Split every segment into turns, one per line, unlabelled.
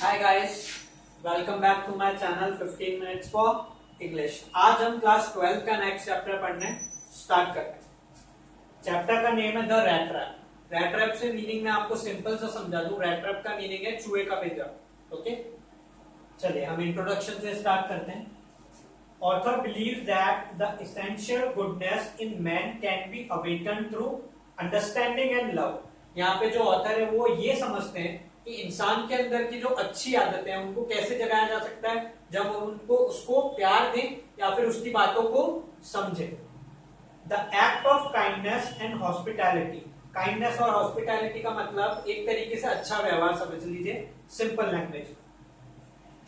Hi guys, welcome back to my channel 15 minutes for English. आज हम class 12 का next chapter पढ़ने start करते हैं। चैप्टर का नेम है the rat trap. Rat trap से मीनिंग मैं आपको सिंपल सा समझा दूं। रैट ट्रैप का मीनिंग है चूहे का पिंजरा। ओके, चलिए हम इंट्रोडक्शन से स्टार्ट करते हैं। Author believes that the essential goodness in man can be awaken through understanding and love. यहाँ पे जो ऑथर है वो ये समझते हैं कि इंसान के अंदर की जो अच्छी आदतें हैं उनको कैसे जगाया जा सकता है, जब उनको उसको प्यार दें या फिर उसकी बातों को समझें। The act of kindness and hospitality. Kindness और हॉस्पिटैलिटी का मतलब एक तरीके से अच्छा व्यवहार समझ लीजिए, simple language.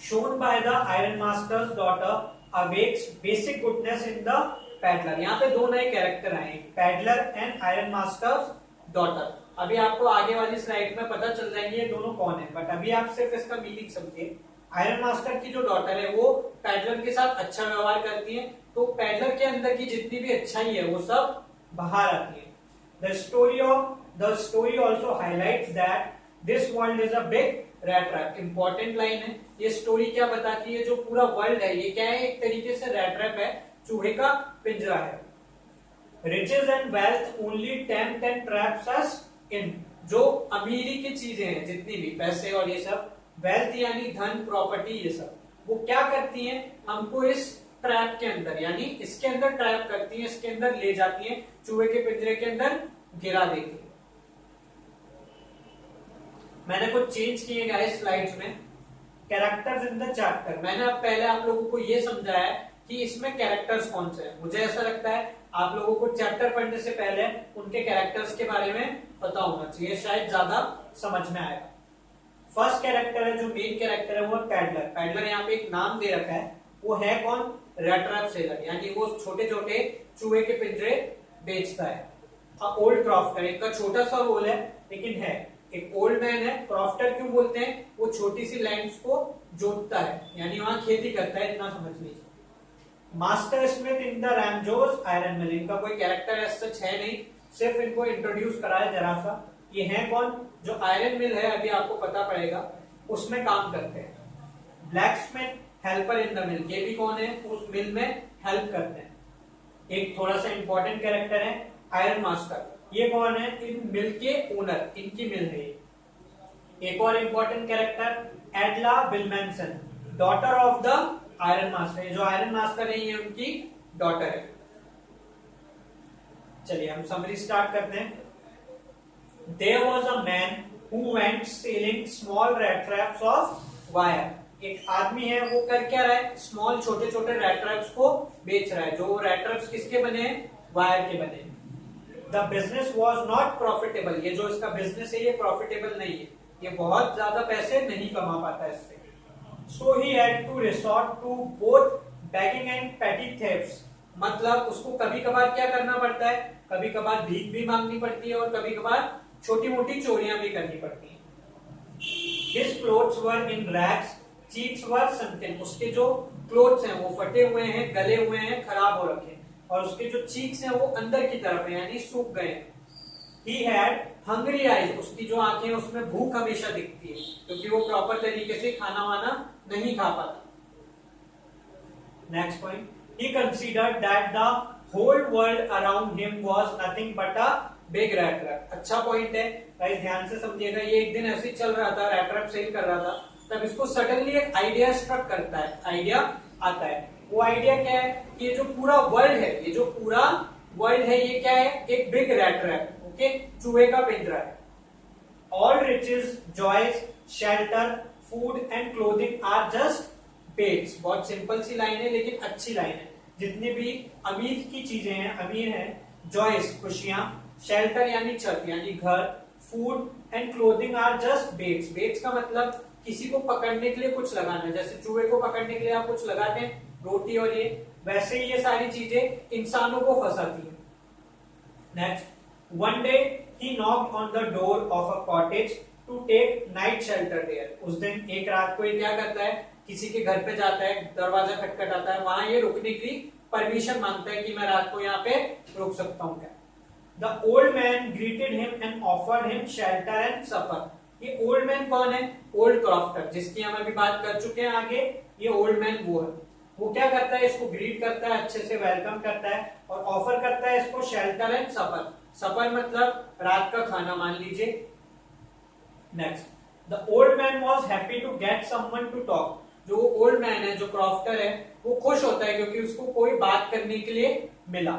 Shown by the ironmaster's daughter awakes basic goodness in the peddler. यहाँ पे दो नए कैरेक्टर आए, peddler and iron masters daughter. अभी आपको आगे वाली स्लाइड में पता चल जाएंगे ये दोनों कौन है, बट अभी आप सिर्फ इसका मीनिंग समझिए। आयरन मास्टर की जो डॉटर है वो पैडलर के साथ अच्छा व्यवहार करती है, तो पैडलर के अंदर की जितनी भी अच्छाई है वो सब बाहर आती है। The story also highlights that this world is a big rat trap. Important line है, ये स्टोरी क्या बताती है, जो पूरा वर्ल्ड है ये क्या है, एक तरीके से रैट ट्रैप है, चूहे का पिंजरा है। Riches and wealth only tempt and traps us in. जो अमीरी की चीजें हैं, जितनी भी पैसे और ये सब, वेल्थ यानी धन, प्रॉपर्टी, ये सब वो क्या करती हैं, हमको इस ट्रैप के अंदर यानी इसके अंदर ट्रैप करती हैं, इसके अंदर ले जाती हैं, चूहे के पिंजरे के अंदर गिरा देती हैं। मैंने कुछ चेंज किए गाइस स्लाइड्स में। कैरेक्टर्स इन द चैप्टर, मैंने अब पहले आप लोगों को ये समझाया कि इसमें कैरेक्टर्स कौन से हैं। मुझे ऐसा लगता है आप लोगों को चैप्टर पढ़ने से पहले उनके कैरेक्टर्स के बारे में पता होना चाहिए, शायद ज्यादा समझ में आएगा। फर्स्ट कैरेक्टर है, जो मेन कैरेक्टर है वो पैडलर। पैडलर यहाँ पे एक नाम दे रखा है, वो है कौन, रैट ट्रैप सेलर, यानी वो छोटे छोटे चूहे के पिंजरे बेचता है। ओल्ड क्रॉफ्टर, एक का छोटा सा रोल है लेकिन है। एक ओल्ड मैन है, क्रॉफ्टर क्यों बोलते हैं, वो छोटी सी लैंड्स को जोतता है, यानी वहां खेती करता है, इतना समझ लीजिए। Master Smith in the Ramsjo iron mill, इनका कोई कैरेक्टर एज सच है नहीं, सिर्फ इनको इंट्रोड्यूस कराया जरा सा। ये है कौन, जो आयरन मिल है, अभी आपको पता पड़ेगा, उसमें काम करते हैं। Black Smith helper in the mill, ये भी कौन है, उस मिल में हेल्प करते हैं। एक थोड़ा सा इंपॉर्टेंट कैरेक्टर है आयरन मास्टर, ये कौन है, इन मिल के ओनर, इनकी मिल है ये। एक और important character Edla Willmansson, daughter of the iron master. जो आयरन मास्टर है ये उनकी डॉटर है। चलिए हम समरी स्टार्ट करते हैं। There was a man who went selling small rat traps of wire. एक आदमी है, वो कर क्या रहा है, स्मॉल छोटे छोटे रैट ट्रैप्स को बेच रहा है। जो रैट ट्रैप्स किसके बने हैं, वायर के बने हैं। The business was not profitable, ये जो इसका बिजनेस है ये प्रॉफिटेबल नहीं है, ये बहुत ज्यादा पैसे नहीं कमा पाता इससे। So he had to resort to both begging and petty thefts. मतलब उसको कभी कभार क्या करना पड़ता है, कभी कभार भीख भी मांगनी पड़ती है और कभी कभार छोटी मोटी चोरियां भी करनी पड़ती हैं। His clothes were in rags, cheeks were sunken. उसके जो क्लोथ्स हैं वो फटे हुए हैं, गले हुए हैं, खराब हो रखे हैं, और उसके जो चीक्स हैं वो अंदर की तरफ है, यानी सूख गए हैं। He had hungry eyes, उसकी जो आंखें हैं उसमें भूख हमेशा दिखती है, क्योंकि वो प्रॉपर तरीके से खाना वाना नहीं खा पाता। Next point, he considered that the whole world around him was nothing but a big rat trap. अच्छा पॉइंट है गाइस, ध्यान से समझिएगा। ये एक दिन ऐसे ही चल रहा था, रैट ट्रैप सेल कर रहा था, तब इसको सडनली एक आइडिया स्ट्रक करता है, आइडिया आता है। वो आइडिया क्या है कि ये जो पूरा वर्ल्ड है, ये जो पूरा वर्ल्ड है ये क्या है, एक बिग रैट ट्रैप, ओके, चूहे का पिंजरा है। All riches, joys, shelter, food and clothing are just baits. बहुत सिंपल सी लाइन है लेकिन अच्छी लाइन है। जितनी भी अमीर की चीजें हैं, अमीर हैं, जॉयस खुशियां, शेल्टर यानी छत यानी घर, food and clothing are just baits. Baits का मतलब किसी को पकड़ने के लिए कुछ लगाना, जैसे चूहे को पकड़ने के लिए आप कुछ लगाते हैं, रोटी और ये, वैसे ही ये सारी चीजें इंसानों को फंसाती है। Next, one day he knocked on the door of a cottage to take night shelter there. उस दिन एक रात को ये क्या करता है, किसी के घर पे जाता है, दरवाजा खटखटाता है, वहां ये रुकने की परमिशन मांगता है कि मैं रात को यहाँ पे रुक सकता हूँ क्या। The old man greeted him and offered him shelter and supper. ये ओल्ड मैन कौन है? ओल्ड क्रॉफ्टर, जिसकी हम अभी बात कर चुके हैं आगे। ये ओल्ड मैन वो है। वो क्या करता है? इसको ग्रीट करता है, अच्छे से वेलकम करता है और ऑफर करता है इसको शेल्टर एंड सपर। सपर मतलब रात का खाना मान लीजिए। Next, the old man was happy to get someone to talk. जो ओल्ड मैन है, जो क्रॉफ्टर है, वो खुश होता है क्योंकि उसको कोई बात करने के लिए मिला।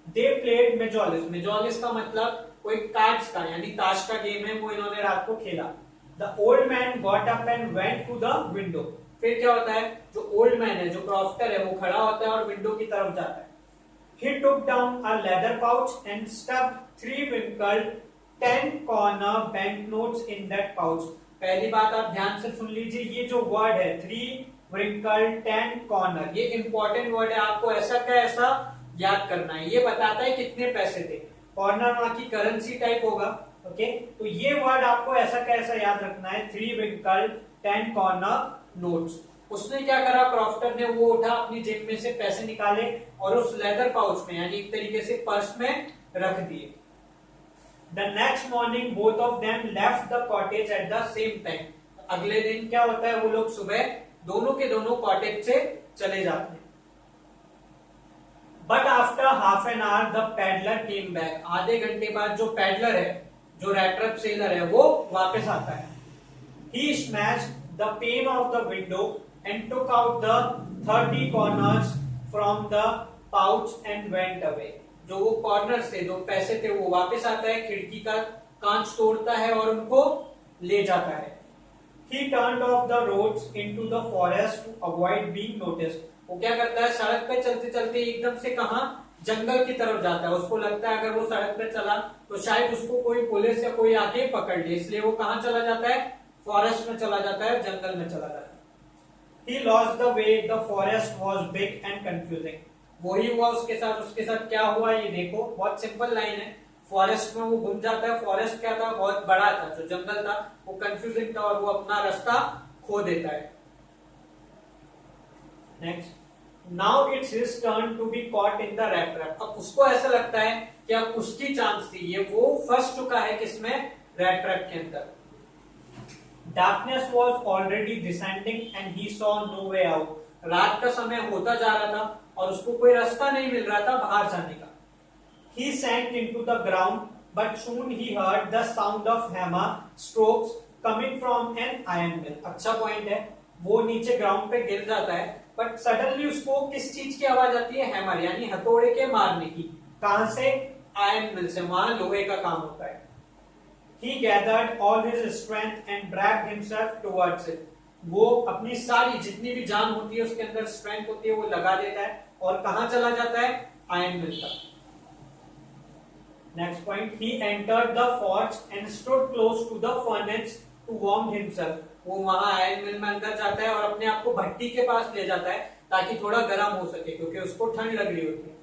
They played मेजोलिस। मेजोलिस का मतलब कोई कार्ड्स का यानी ताश का गेम है, वो इन्होंने रात को खेला। The old man got up and went to the window. फिर क्या होता है? जो ओल्ड मैन है, जो क्रॉफ्टर है, वो खड़ा होता है और विंडो की तरफ जाता है। He took down a leather pouch and stuffed 3 wrinkled 10-corner banknotes in that pouch. पहली बात आप ध्यान से सुन लीजिए, ये जो वर्ड है 3 wrinkled 10 corner, ये इंपॉर्टेंट वर्ड है। आपको ऐसा का ऐसा याद करना है। ये बताता है कितने पैसे थे। कॉर्नर वहां की करेंसी टाइप होगा। ओके, तो ये वर्ड आपको ऐसा का ऐसा याद रखना है। 3 wrinkled 10 corner notes। उसने क्या करा? क्रॉफ्टर ने वो उठा, अपनी जेब में से पैसे निकाले और उस लेदर पाउच में यानी एक तरीके से पर्स में रख दिए। The next morning both of them left the cottage at the same time. अगले दिन क्या होता है? वो लोग सुबह दोनों के दोनों कॉटेज से चले जाते हैं। But after half an hour the peddler came back. आधे घंटे बाद जो पैडलर है, जो रैट्रप सेलर है, वो वापस आता है। He smashed the pane of the window and took out the 30 corners from the pouch and went away. जो वो कॉर्नर थे, जो पैसे थे, वो वापस आता है, खिड़की का कांच तोड़ता है और उनको ले जाता है। He turned off the roads into the forest to avoid being noticed. वो क्या करता है? सड़क पे चलते चलते एकदम से कहा? जंगल की तरफ जाता है। उसको लगता है अगर वो सड़क पे चला तो शायद उसको कोई पुलिस या कोई आके पकड़ ले, इसलिए वो कहाँ चला जाता है? फॉरेस्ट में चला जाता है, जंगल में चला जाता है। He lost the way. The forest was big and confusing. वही हुआ उसके साथ क्या हुआ ये देखो। बहुत सिंपल लाइन है। फॉरेस्ट में वो घुम जाता है। फॉरेस्ट क्या था? बहुत बड़ा था। जो जंगल था वो कंफ्यूजिंग था और वो अपना रास्ता खो देता है। Next, now it's his turn to be caught in the rat trap. अब उसको ऐसा लगता है कि अब उसकी चांस थी, ये वो फंस चुका है किसमें? रैट ट्रैप के अंदर। Darkness was already descending and he saw no way out. रात का समय होता जा रहा था और उसको कोई रास्ता नहीं मिल रहा था बाहर जाने का। He sank into the ground, but soon he heard the sound of hammer strokes coming from an iron mill. अच्छा पॉइंट है। वो नीचे ग्राउंड पे गिर जाता है, बट सडनली उसको किस चीज की आवाज आती है? हैमर यानी हथौड़े के मारने की। कहां से? आयरन मिल से। वहां लोहे का काम होता है। He gathered all his strength and dragged himself towards it. वो अपनी सारी जितनी भी जान होती है, उसके अंदर स्ट्रेंथ होती है, वो लगा देता है और कहां चला जाता है? आयरन मिल तक। Next point, he entered the forge and stood close to the furnace to warm himself. वो वहां आयरन मिल में अंदर जाता है और अपने आप को भट्टी के पास ले जाता है ताकि थोड़ा गर्म हो सके, क्योंकि उसको ठंड लग रही होती है।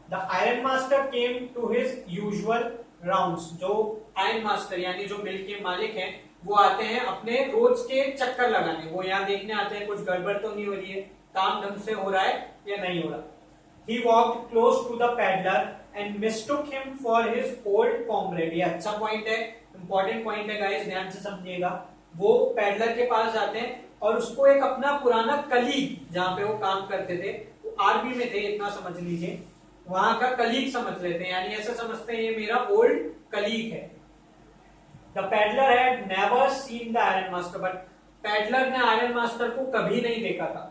The iron master came to his usual rounds. जो आयरन मास्टर यानी जो मिल के मालिक हैं, वो आते हैं अपने रोज के चक्कर लगाने। वो यहाँ देखने आते हैं कुछ गड़बड़ तो नहीं हो रही है, काम ढंग से हो रहा है या नहीं हो रहा। He walked close to the peddler and mistook him for his old comrade. ये अच्छा पॉइंट है, इंपॉर्टेंट पॉइंट है गाइस, ध्यान से समझिएगा। वो पैडलर के पास जाते हैं और उसको एक अपना पुराना कलीग, जहां पे वो काम करते थे, वो आर्मी में थे, इतना समझ लीजिए, वहां का कलीग समझ लेते हैं, यानी ऐसा समझते हैं ये मेरा ओल्ड कलीग है। The peddler had never seen the iron master, but peddler ने आयरन मास्टर को कभी नहीं देखा था।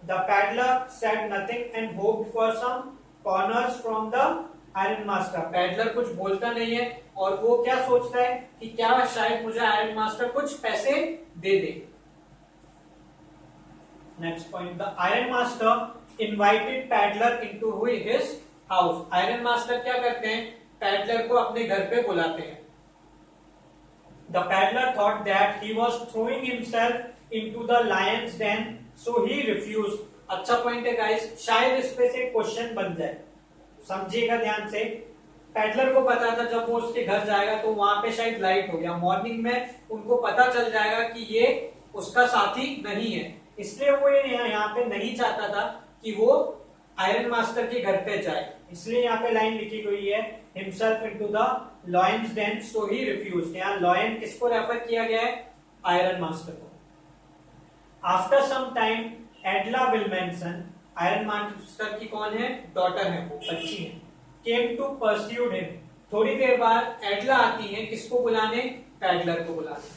The peddler said nothing and hoped for some corners from the iron master. Peddler कुछ बोलता नहीं है और वो क्या सोचता है कि क्या शायद मुझे आयरन मास्टर कुछ पैसे दे दे। Next point, the iron master invited peddler into his house. Iron master क्या करते हैं? पैडलर को अपने घर पे बुलाते हैं। The peddler thought that he was throwing himself into the lion's den, so he refused. अच्छा पॉइंट है गाइस, शायद इस पे से क्वेश्चन बन जाए, समझिएगा ध्यान से। पैडलर को पता था जब वो उसके घर जाएगा तो वहां पे शायद लाइट हो गया, मॉर्निंग में उनको पता चल जाएगा कि ये उसका साथी नहीं है, इसलिए वो यहाँ पे नहीं चाहता था कि वो आयरन मास्टर के घर पे जाए। इसलिए यहाँ पे लाइन लिखी हुई है, himself into the lion's den, so he refused. यहाँ lion किसको रेफर किया गया है? आयरन मास्टर को. After some time, एडला विल्मेंसन, iron master की कौन है? डॉटर है, वो बच्ची है. Came to pursue him. थोड़ी देर बाद एडला आती है किसको बुलाने? पैडलर को बुलाने.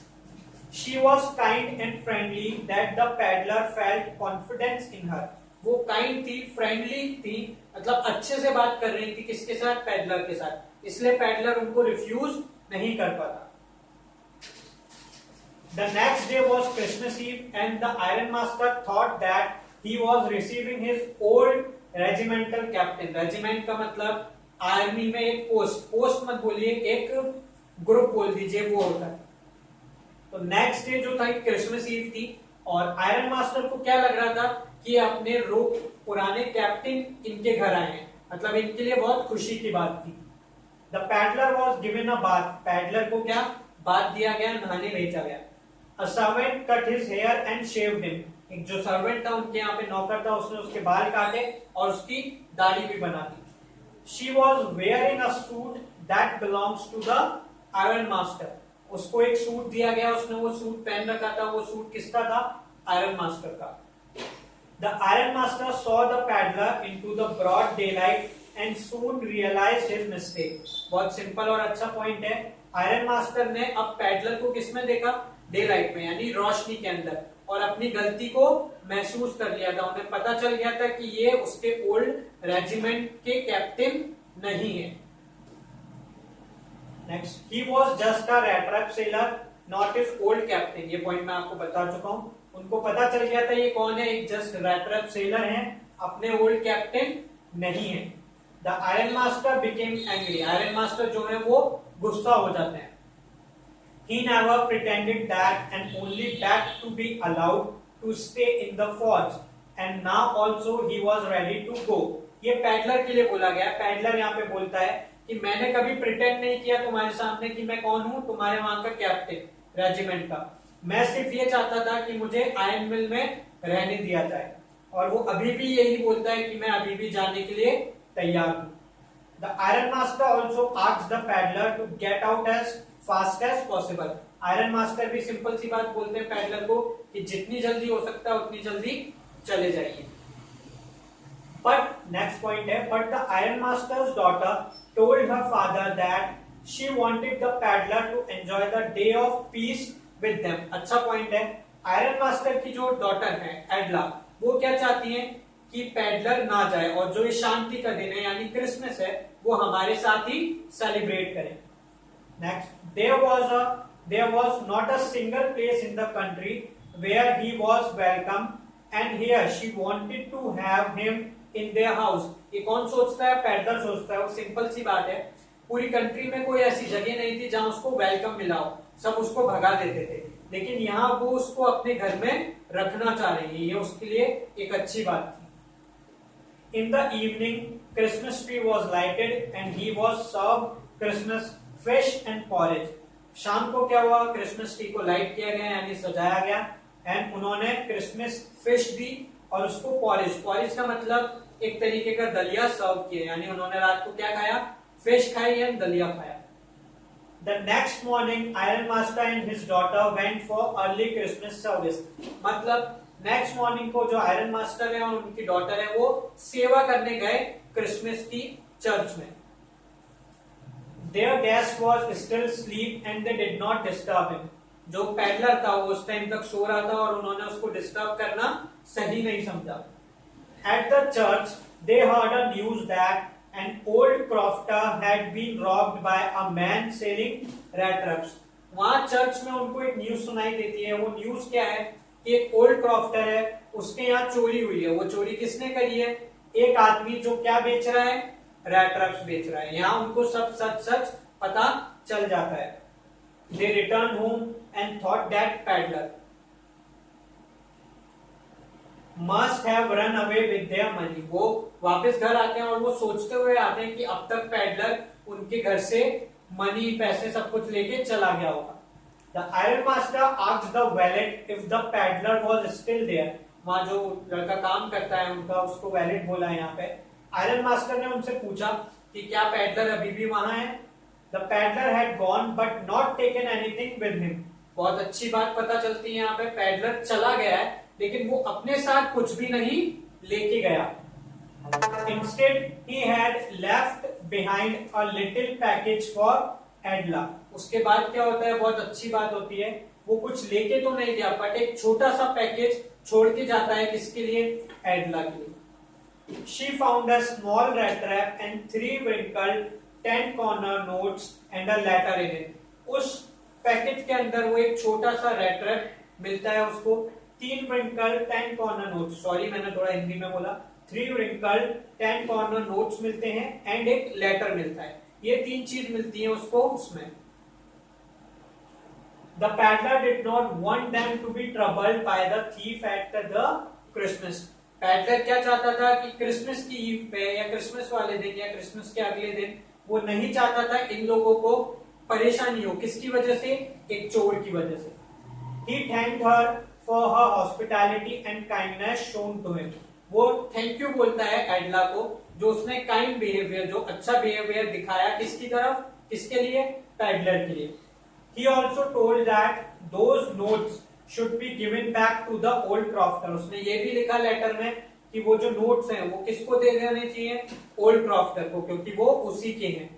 She was kind and friendly that the peddler felt confidence in her. वो काइंड थी, फ्रेंडली थी, मतलब अच्छे से बात कर रही थी किसके साथ? पैडलर के साथ. इसलिए पैडलर उनको रिफ्यूज नहीं कर पाता. The next day was Christmas Eve and the Iron Master thought that he was receiving his old regimental captain. Regiment का मतलब आर्मी में एक पोस्ट. पोस्ट मत बोलिए, एक ग्रुप बोल दीजिए, वो होता है. तो नेक्स्ट डे जो था क्रिसमस ईव थी और आयरन मास्टर को क्या लग रहा था कि अपने पुराने कैप्टन इनके घर आए हैं, मतलब इनके लिए बहुत खुशी की बात थी. The peddler was given a bath. Peddler को क्या बात दिया गया? नहाने भेजा गया. A servant cut his hair and shaved him. एक जो सर्वेंट था उनके यहाँ पे नौकर था, उसने उसके बाल काटे और उसकी दाढ़ी भी बना दी. She was wearing a suit that belongs to the iron master. उसको एक सूट दिया गया, उसने वो सूट पहन रखा था. वो सूट किसका था? आयरन मास्टर का. The Iron Master saw the paddler into the broad daylight and soon realized his mistake. बहुत सिंपल और अच्छा पॉइंट है. आयरन मास्टर ने अब पैडलर को किसमें देखा? डे लाइट में, यानी रोशनी के अंदर, और अपनी गलती को महसूस कर लिया था. उन्हें पता चल गया था कि ये उसके ओल्ड रेजिमेंट के कैप्टन नहीं है. Next, he was just a rat trap sailor, not his old captain. ये पॉइंट मैं आपको बता चुका हूं. उनको पता चल गया था ये कौन है? एक जस्ट रैट ट्रैप सेलर है, अपने ओल्ड कैप्टन नहीं है. The iron master became angry. Iron master जो है वो गुस्सा हो जाते हैं. He never pretended that and only begged to be allowed to stay in the forge, and now also he was ready to go. ये पैडलर के लिए बोला गया. पैडलर यहाँ पे बोलता है कि मैंने कभी प्रिटेंड नहीं किया तुम्हारे सामने कि मैं कौन हूं, तुम्हारे वहां का कैप्टन रेजिमेंट का. मैं सिर्फ ये चाहता था कि मुझे आयरन मिल में रहने दिया जाए. और वो अभी भी यही बोलता है कि मैं अभी भी जाने के लिए तैयार हूं. The iron master also asked the peddler to get out as fast as possible. Ironmaster भी सिंपल सी बात बोलते हैं पैडलर को कि जितनी जल्दी हो सकता है उतनी जल्दी चले जाइए. बट नेक्स्ट पॉइंट है, but the ironmaster's daughter told her father that she wanted the peddler to enjoy the day of peace with them. अच्छा पॉइंट है. आयरन मास्टर की जो डॉटर है एडला, वो क्या चाहती है कि पैडलर ना जाए और जो ये शांति का दिन है यानी क्रिसमस है वो हमारे साथ ही सेलिब्रेट करें. Next, there was not a single place in the country where he was welcome and here she wanted to have him in their house. ये कौन सोचता है? पैडलर सोचता है. वो सिंपल सी बात है, पूरी कंट्री में कोई ऐसी जगह नहीं थी जहां उसको वेलकम मिला हो. सब उसको भगा देते थे, लेकिन यहाँ वो उसको अपने घर में रखना चाह रही है. ये उसके लिए एक अच्छी बात थी. In the evening Christmas tree was lighted and he was serve Christmas fish and porridge. शाम को क्या हुआ? क्रिसमस ट्री को लाइट किया गया यानी सजाया गया, एंड उन्होंने क्रिसमस फिश दी और उसको पॉरेज. पॉरेज का मतलब एक तरीके का दलिया सर्व किया, यानी उन्होंने रात को क्या खाया? फिश खाई एंड दलिया खाया. The next morning, Iron Master and his daughter went for early Christmas service. मतलब नेक्स्ट मॉर्निंग को जो आयरन मास्टर है और उनकी डॉटर है वो सेवा करने गए क्रिसमस की चर्च में. Their guest was still asleep and they did not disturb him. जो पैडलर था वो उस टाइम तक सो रहा था और उन्होंने उसको डिस्टर्ब करना सही नहीं समझा. At the church, they heard a news that an old crofter had been robbed by a man selling rat traps. वहां चर्च में उनको एक न्यूज सुनाई देती है. वो न्यूज क्या है कि एक ओल्ड क्रॉफ्टर है, उसके यहाँ चोरी हुई है. वो चोरी किसने करी है? एक आदमी जो क्या बेच रहा है? रैट ट्रैप्स बेच रहा है. यहाँ उनको सब सच सच पता चल जाता है. They returned home and thought that peddler must have run away with their money. वो वापस घर आते हैं और वो सोचते हुए आते हैं कि अब तक पैडलर उनके घर से मनी, पैसे सब कुछ लेके चला गया होगा. The Iron Master asked the valet if the peddler was still there. वहाँ जो लड़का काम करता है उनका, उसको वैलेट बोला है यहाँ पे. आयरन मास्टर ने उनसे पूछा कि क्या पैडलर अभी भी वहां है। The peddler had gone but not taken anything with him. बहुत अच्छी बात पता चलती है यहाँ पे, पैडलर चला गया है लेकिन वो अपने साथ कुछ भी नहीं लेके गया। Instead, he had left behind a little package for Adla. उसके बाद क्या होता है, बहुत अच्छी बात होती है, वो कुछ लेके तो नहीं गया बट एक छोटा सा पैकेज छोड़ के जाता है, किसके लिए, एडला के लिए। She found a small rat trap and 3 wrinkled 10-corner notes and a letter in it. उस पैकेज के अंदर वो एक छोटा सा रेट ट्रैप मिलता है उसको, 3 wrinkled 10 corner notes, सॉरी मैंने थोड़ा हिंदी में बोला, 3 wrinkled 10 corner notes मिलते हैं एंड एक लेटर मिलता है। ये 3 चीज मिलती है उसको उसमें। The peddler did not want them to be troubled by the thief at the Christmas. Peddler क्या चाहता था कि क्रिसमस की ईव पे या क्रिसमस वाले दिन या क्रिसमस के अगले दिन वो नहीं चाहता था इन लोगों को परेशानी हो, किसकी वजह से, एक चोर की वजह से। He thanked her for her hospitality and kindness shown to him. वो थैंक यू बोलता है एडला को, जो उसने काइंड बिहेवियर, जो अच्छा बिहेवियर दिखाया, किसकी तरफ, किसके लिए, पैडलर के लिए। He also told that those notes should be given back to the old crofter. उसने ये भी लिखा लेटर में कि वो जो नोट्स हैं वो किसको दे देने चाहिए, ओल्ड क्रॉफ्टर को, क्योंकि वो उसी के हैं।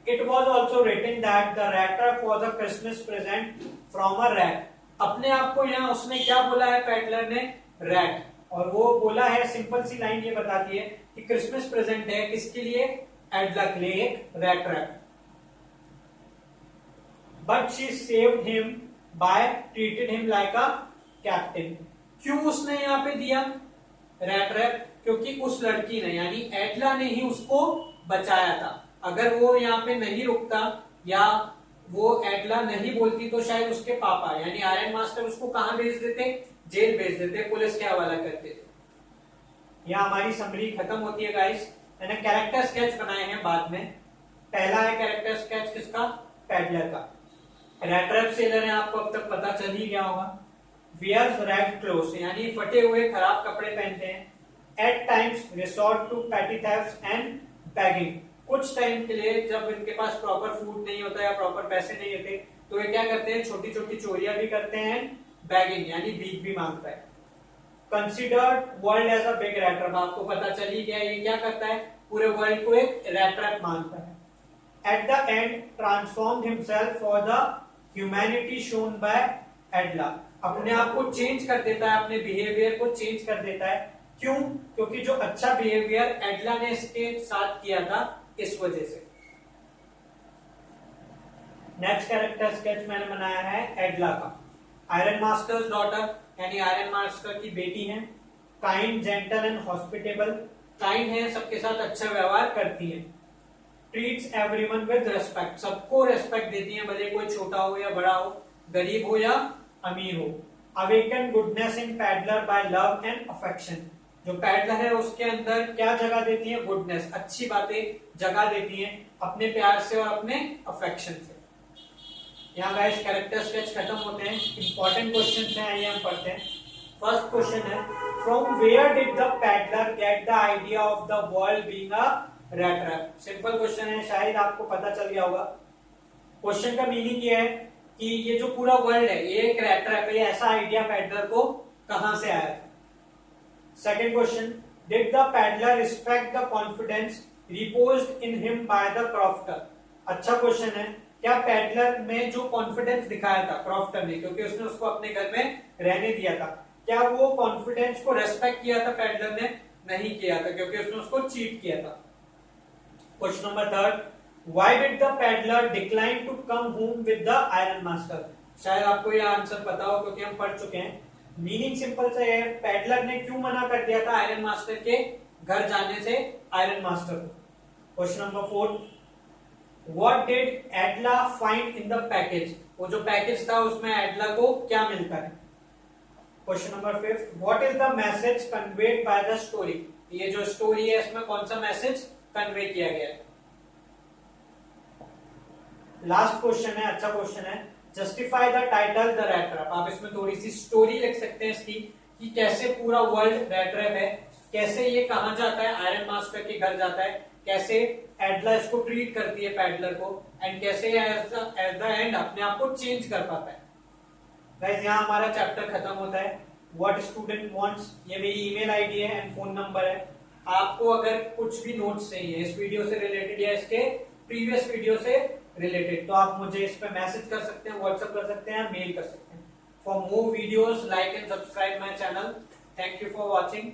It was also written that the rat trap was a Christmas present from a rat. अपने आप को यहाँ उसने क्या बोला है पैडलर ने, रैट, और वो बोला है, सिंपल सी लाइन ये बताती है कि क्रिसमस प्रेजेंट है किसके लिए, एडला के लिए, एक rat trap. But she saved him by treated him like a captain. क्यों उसने यहाँ पे दिया रैट ट्रैप, क्योंकि उस लड़की ने यानी एडला ने ही उसको बचाया था। अगर वो यहाँ पे नहीं रुकता या वो एडला नहीं बोलती तो शायद उसके पापा यानी आयरन मास्टर उसको कहां भेज देते, जेल भेज देते, पुलिस के हवाला करते थे। यहाँ हमारी समरी खत्म होती है गाइस। मैंने कैरेक्टर स्केच बनाए हैं बाद में। पहला है कैरेक्टर स्केच किसका, पैडलर का। रेड ट्रैप सेलर है, आपको अब तक पता चल ही गया होगा। वियर्स रेड क्लोथ्स यानी फटे हुए खराब कपड़े पहनते हैं। एट टाइम्स रिसोर्ट टू पेटी थेफ्ट्स एंड बैगिंग। कुछ टाइम के लिए जब इनके पास प्रॉपर फूड नहीं होता या प्रॉपर पैसे नहीं होते तो ये क्या करते हैं, छोटी छोटी चोरियां भी करते हैं। बैगिंग यानी भीख भी मांगता है। Considered world as a big rat trap, आपको पता चल ही गया ये क्या करता है, पूरे वर्ल्ड को एक रैट ट्रैप मानता है। At the end transformed himself for the humanity shown by Edla, अपने आप को चेंज कर देता है, अपने बिहेवियर को चेंज कर देता है। क्यों, क्योंकि जो अच्छा बिहेवियर एडला ने इसके साथ किया था इस वजह से। नेक्स्ट कैरेक्टर स्केच मैंने बनाया है एडला का। आयरन मास्टर्स डॉटर यानी आयरन मास्टर की बेटी है। Kind, gentle and hospitable, kind है, सबके साथ अच्छा व्यवहार करती है। ट्रीट्स एवरीवन विद रेस्पेक्ट, सबको रेस्पेक्ट देती है, भले कोई छोटा हो या बड़ा हो, गरीब हो या अमीर हो। Awaken goodness in peddler by love and affection, जो पैडलर है उसके अंदर क्या जगह देती है, गुडनेस, अच्छी बातें जगह देती हैं अपने प्यार से और अपने अफेक्शन से। यहाँ गाइस कैरेक्टर स्केच खत्म होते हैं। इंपॉर्टेंट क्वेश्चन है, आइए हम पढ़ते हैं। फर्स्ट क्वेश्चन है, from where did the peddler get the idea of the world being a rat trap. Simple question है, शायद आपको पता चल गया होगा। क्वेश्चन का मीनिंग ये है कि ये जो पूरा वर्ल्ड है ये एक रैट ट्रैप है, ऐसा आइडिया पैडलर को कहां से आया था। Second question, did the peddler respect the confidence reposed in him by the crofter. अच्छा क्वेश्चन है, क्या पैडलर में जो कॉन्फिडेंस दिखाया था क्रॉफ्टर ने, क्योंकि उसने उसको अपने घर में रहने दिया था, क्या वो कॉन्फिडेंस को रेस्पेक्ट किया था पैडलर ने, नहीं किया था, क्योंकि उसने उसको चीट किया था। Question number third, why did the peddler decline to come home with the iron master. शायद आपको यह आंसर पता हो क्योंकि हम पढ़ चुके हैं। मीनिंग सिंपल सा है, पैडलर ने क्यों मना कर दिया था आयरन मास्टर के घर जाने से आयरन मास्टर को। Question number fourth, what did एडला find in the package, वो जो पैकेज था उसमें एडला को क्या मिलता है। Question number fifth, what is the message conveyed by the story, ये जो स्टोरी है इसमें कौन सा मैसेज कन्वे किया गया है। लास्ट क्वेश्चन है, अच्छा क्वेश्चन है, justify the title the rat trap. आप इसमें थोड़ी सी स्टोरी लिख सकते हैं इसकी कि कैसे पूरा वर्ल्ड रैट ट्रैप है, कैसे ये कहां जाता है, आयरन मास्टर के घर जाता है, कैसे एडला इसको ट्रीट करती है पैडलर को, एंड कैसे एट द एंड अपने आप को चेंज कर पाता है। गाइस यहाँ हमारा चैप्टर खत्म होता है। व्हाट स्टूडेंट वांट्स, ये मेरी ईमेल आईडी है एंड फोन नंबर है। आपको अगर कुछ भी नोट्स चाहिए इस वीडियो से रिलेटेड या इसके प्रीवियस वीडियो से रिलेटेड, तो आप मुझे इस पे मैसेज कर सकते हैं, व्हाट्सएप कर सकते हैं, मेल कर सकते हैं। For more videos like and subscribe my channel. Thank you for watching.